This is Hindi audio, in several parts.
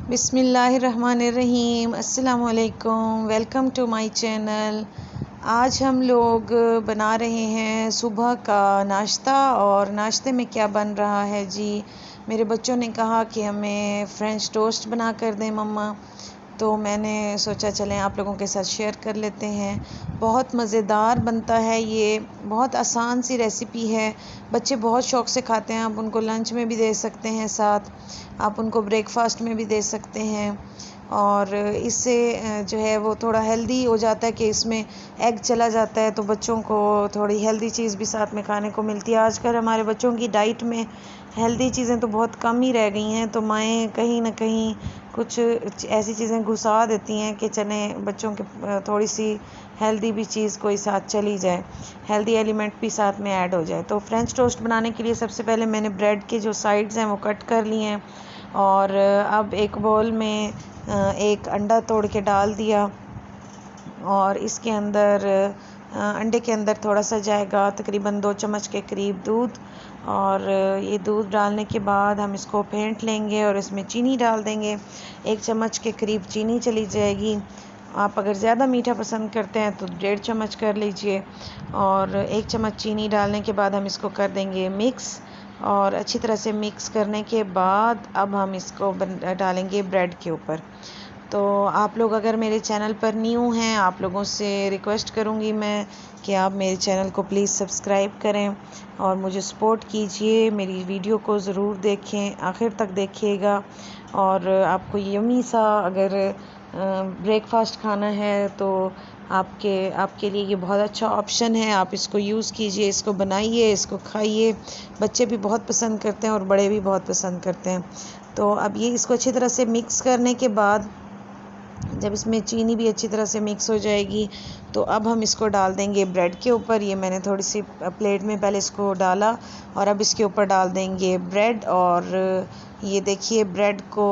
बिस्मिल्लाहिर्रहमानिर्रहीम। अस्सलामुअलैकुम। Welcome to my channel. आज हम लोग बना रहे हैं सुबह का नाश्ता। और नाश्ते में क्या बन रहा है जी, मेरे बच्चों ने कहा कि हमें फ्रेंच टोस्ट बना कर दें मम्मा, तो मैंने सोचा चलें आप लोगों के साथ शेयर कर लेते हैं। बहुत मज़ेदार बनता है, ये बहुत आसान सी रेसिपी है, बच्चे बहुत शौक़ से खाते हैं। आप उनको लंच में भी दे सकते हैं, साथ आप उनको ब्रेकफास्ट में भी दे सकते हैं। और इससे जो है वो थोड़ा हेल्दी हो जाता है कि इसमें एग चला जाता है, तो बच्चों को थोड़ी हेल्दी चीज़ भी साथ में खाने को मिलती है। आजकल हमारे बच्चों की डाइट में हेल्दी चीज़ें तो बहुत कम ही रह गई हैं, तो माएँ कहीं ना कहीं कुछ ऐसी चीज़ें घुसा देती हैं कि चने बच्चों के थोड़ी सी हेल्दी भी चीज़ कोई साथ चली जाए, हेल्दी एलिमेंट भी साथ में ऐड हो जाए। तो फ्रेंच टोस्ट बनाने के लिए सबसे पहले मैंने ब्रेड के जो साइड्स हैं वो कट कर लिए हैं, और अब एक बाउल में एक अंडा तोड़ के डाल दिया, और इसके अंदर अंडे के अंदर थोड़ा सा जाएगा तकरीबन 2 चम्मच के करीब दूध। और ये दूध डालने के बाद हम इसको फेंट लेंगे और इसमें चीनी डाल देंगे। 1 चम्मच के करीब चीनी चली जाएगी। आप अगर ज़्यादा मीठा पसंद करते हैं तो 1.5 चम्मच कर लीजिए। और 1 चम्मच चीनी डालने के बाद हम इसको कर देंगे मिक्स, और अच्छी तरह से मिक्स करने के बाद अब हम इसको डालेंगे ब्रेड के ऊपर। तो आप लोग अगर मेरे चैनल पर न्यू हैं, आप लोगों से रिक्वेस्ट करूँगी मैं कि आप मेरे चैनल को प्लीज़ सब्सक्राइब करें और मुझे सपोर्ट कीजिए। मेरी वीडियो को ज़रूर देखें, आखिर तक देखिएगा। और आपको यम्मी सा अगर ब्रेकफास्ट खाना है तो आपके लिए ये बहुत अच्छा ऑप्शन है। आप इसको यूज़ कीजिए, इसको बनाइए, इसको खाइए। बच्चे भी बहुत पसंद करते हैं और बड़े भी बहुत पसंद करते हैं। तो अब ये इसको अच्छी तरह से मिक्स करने के बाद जब इसमें चीनी भी अच्छी तरह से मिक्स हो जाएगी, तो अब हम इसको डाल देंगे ब्रेड के ऊपर। ये मैंने थोड़ी सी प्लेट में पहले इसको डाला, और अब इसके ऊपर डाल देंगे ब्रेड। और ये देखिए ब्रेड को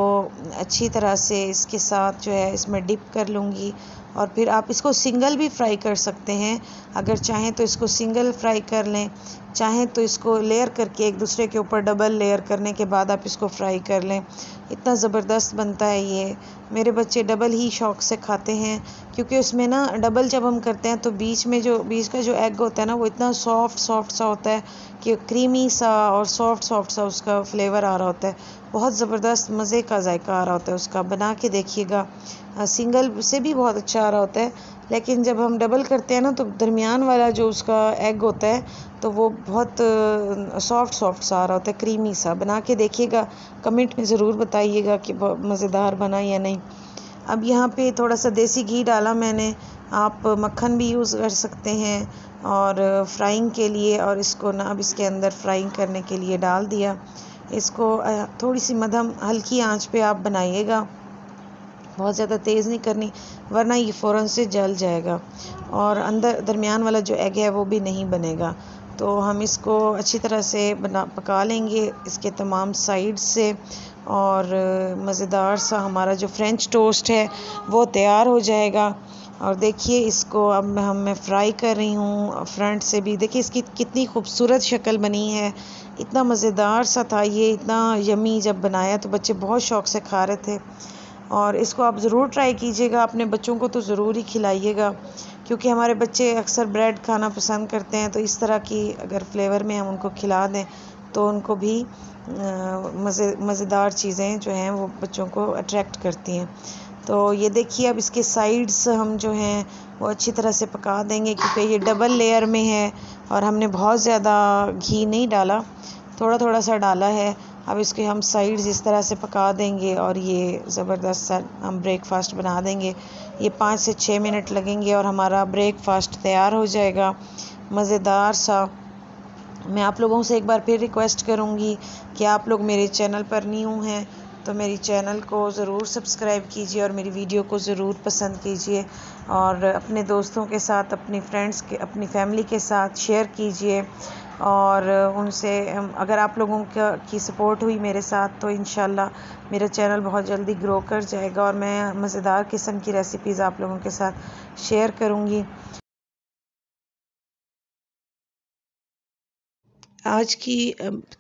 अच्छी तरह से इसके साथ जो है इसमें डिप कर लूँगी। और फिर आप इसको सिंगल भी फ्राई कर सकते हैं, अगर चाहें तो इसको सिंगल फ्राई कर लें, चाहें तो इसको लेयर करके एक दूसरे के ऊपर डबल लेयर करने के बाद आप इसको फ्राई कर लें। इतना ज़बरदस्त बनता है ये। मेरे बच्चे डबल ही शौक़ से खाते हैं, क्योंकि उसमें ना डबल जब हम करते हैं तो बीच का जो एग होता है ना, वो इतना सॉफ्ट सा होता है कि क्रीमी सा और सॉफ्ट सा उसका फ्लेवर आ रहा होता है। बहुत ज़बरदस्त मज़े का जायका आ रहा होता है उसका। बना के देखिएगा। सिंगल से भी बहुत अच्छा आ रहा होता है, लेकिन जब हम डबल करते हैं ना तो दरमियान वाला जो उसका एग होता है तो वो बहुत सॉफ्ट सा आ रहा होता है, क्रीमी सा। बना के देखिएगा, कमेंट में ज़रूर बताइएगा कि मज़ेदार बना या नहीं। अब यहाँ पे थोड़ा सा देसी घी डाला मैंने, आप मक्खन भी यूज़ कर सकते हैं और फ्राइंग के लिए। और इसको ना अब इसके अंदर फ्राइंग करने के लिए डाल दिया। इसको थोड़ी सी मध्यम हल्की आंच पे आप बनाइएगा, बहुत ज़्यादा तेज़ नहीं करनी, वरना ये फ़ौरन से जल जाएगा और अंदर दरमियान वाला जो एग है वो भी नहीं बनेगा। तो हम इसको अच्छी तरह से पका लेंगे इसके तमाम साइड से, और मज़ेदार सा हमारा जो फ्रेंच टोस्ट है वो तैयार हो जाएगा। और देखिए इसको अब मैं फ्राई कर रही हूँ फ्रंट से भी। देखिए इसकी कितनी खूबसूरत शक्ल बनी है, इतना मज़ेदार सा था ये, इतना यमी। जब बनाया तो बच्चे बहुत शौक़ से खा रहे थे। और इसको आप ज़रूर ट्राई कीजिएगा, अपने बच्चों को तो ज़रूर ही खिलाइएगा, क्योंकि हमारे बच्चे अक्सर ब्रेड खाना पसंद करते हैं। तो इस तरह की अगर फ्लेवर में हम उनको खिला दें तो उनको भी मज़ेदार चीज़ें जो हैं वो बच्चों को अट्रैक्ट करती हैं। तो ये देखिए अब इसके साइड्स हम जो हैं वो अच्छी तरह से पका देंगे, क्योंकि ये डबल लेयर में है और हमने बहुत ज़्यादा घी नहीं डाला, थोड़ा सा डाला है। अब इसके हम साइड्स इस तरह से पका देंगे और ये ज़बरदस्त सा हम ब्रेकफास्ट बना देंगे। ये 5 से 6 मिनट लगेंगे और हमारा ब्रेकफास्ट तैयार हो जाएगा, मज़ेदार सा। मैं आप लोगों से एक बार फिर रिक्वेस्ट करूँगी कि आप लोग मेरे चैनल पर न्यू हैं तो मेरी चैनल को ज़रूर सब्सक्राइब कीजिए और मेरी वीडियो को ज़रूर पसंद कीजिए, और अपने दोस्तों के साथ, अपनी फ्रेंड्स के, अपनी फैमिली के साथ शेयर कीजिए। और उनसे अगर आप लोगों की सपोर्ट हुई मेरे साथ तो इंशाल्लाह मेरा चैनल बहुत जल्दी ग्रो कर जाएगा और मैं मज़ेदार किस्म की रेसिपीज़ आप लोगों के साथ शेयर करूँगी। आज की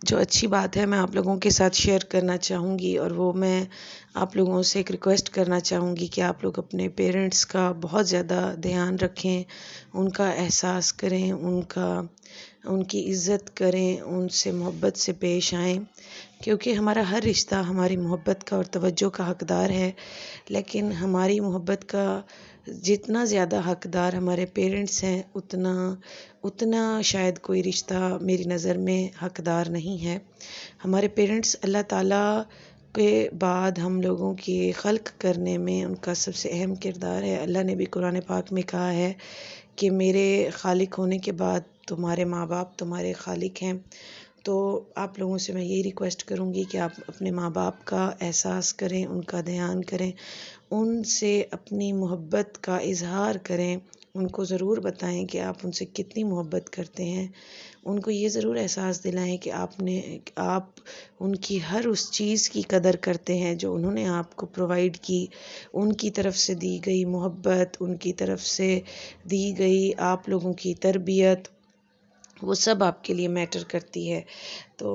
जो अच्छी बात है मैं आप लोगों के साथ शेयर करना चाहूँगी, और वो मैं आप लोगों से एक रिक्वेस्ट करना चाहूँगी कि आप लोग अपने पेरेंट्स का बहुत ज़्यादा ध्यान रखें, उनका एहसास करें, उनकी इज़्ज़त करें, उनसे मोहब्बत से पेश आएँ, क्योंकि हमारा हर रिश्ता हमारी मोहब्बत का और तवज्जो का हकदार है। लेकिन हमारी मोहब्बत का जितना ज़्यादा हकदार हमारे पेरेंट्स हैं, उतना उतना शायद कोई रिश्ता मेरी नज़र में हकदार नहीं है। हमारे पेरेंट्स अल्लाह ताला के बाद हम लोगों की ख़ल्क़ करने में उनका सबसे अहम किरदार है। अल्लाह ने भी कुरान पाक में कहा है कि मेरे ख़ालिक होने के बाद तुम्हारे माँ बाप तुम्हारे ख़ालिक हैं। तो आप लोगों से मैं यही रिक्वेस्ट करूँगी कि आप अपने माँ बाप का एहसास करें, उनका ध्यान करें, उनसे अपनी मोहब्बत का इज़हार करें। उनको ज़रूर बताएं कि आप उनसे कितनी मोहब्बत करते हैं। उनको ये ज़रूर एहसास दिलाएं कि आप उनकी हर उस चीज़ की कदर करते हैं जो उन्होंने आपको प्रोवाइड की। उनकी तरफ से दी गई मोहब्बत, उनकी तरफ से दी गई आप लोगों की तरबियत, वो सब आपके लिए मैटर करती है। तो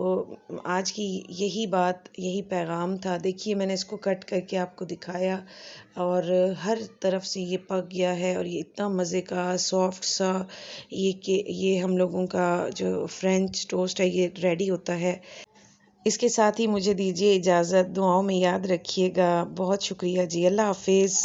आज की यही पैगाम था। देखिए मैंने इसको कट करके आपको दिखाया और हर तरफ से ये पक गया है, और ये इतना मज़े का सॉफ्ट सा ये हम लोगों का जो फ्रेंच टोस्ट है ये रेडी होता है। इसके साथ ही मुझे दीजिए इजाज़त। दुआओं में याद रखिएगा। बहुत शुक्रिया जी। अल्लाह हाफ़िज़।